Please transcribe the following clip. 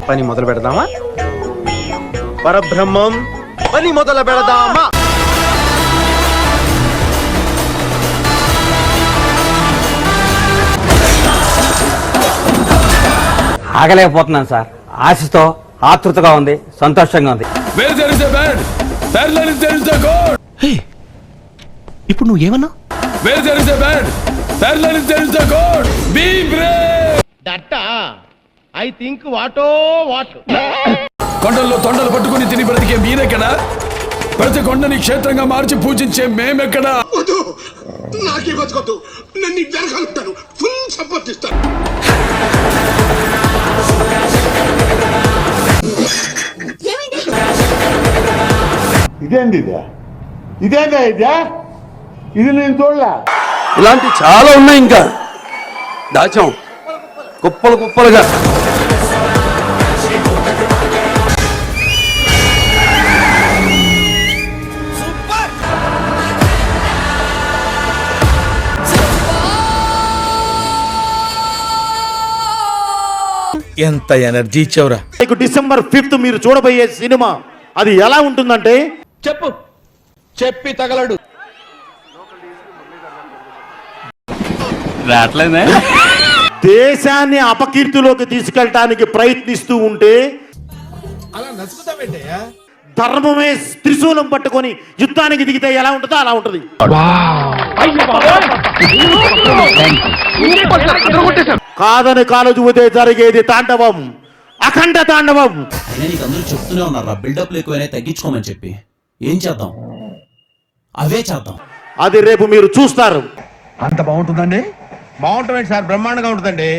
పని మొదలు పెడదామా? పరబ్రహ్మం, పని మొదలు పెడదామా? ఆగలేకపోతున్నాను సార్. ఆశతో ఆతృతగా ఉంది, సంతోషంగా ఉంది. ఇప్పుడు నువ్వు ఏమన్నా? ఐ థింక్ వాటో వాట్. కొండల్లో తొండలు పట్టుకుని తిని బ్రతికే మీరెక్కడా? ప్రతి కొండని క్షేత్రంగా మార్చి పూజించే మేమెక్కడా? నాకే బతకొద్దు, నన్ను జరగాలంటాను, ఫుల్ సపోర్ట్ ఇస్తాను. ఇదేందా ఇది నేను చూడలే. ఇలాంటి చాలా ఉన్నాయి, ఇంకా దాచాం కుప్పలు కుప్పలుగా. ఎంత ఎనర్జీ ఇచ్చావురా. December 5th మీరు చూడబోయే సినిమా అది ఎలా ఉంటుందంటే, చెప్పు, చెప్పి తగలడు. దేశాన్ని అపకీర్తిలోకి తీసుకెళ్ళటానికి ప్రయత్నిస్తూ ఉంటే అలా నచ్చుతావేంటయ్యా? ధర్మమే త్రిశూలం పట్టుకొని యుద్ధానికి దిగితే ఎలా ఉంటుందో అలా ఉంటది. కాదని కాలు చూపితే జరిగేది తాండవం, అఖండ తాండవం. నీకు అందరూ చెప్తూనే ఉన్నారా బిల్డప్ ఎక్కువైనా తగ్గించుకోమని చెప్పి. ఏం చేద్దాం? అవే చేద్దాం. అది రేపు మీరు చూస్తారు. అంత బాగుంటుందండి? బాగుంటుంది సార్, బ్రహ్మాండంగా ఉంటుందండి.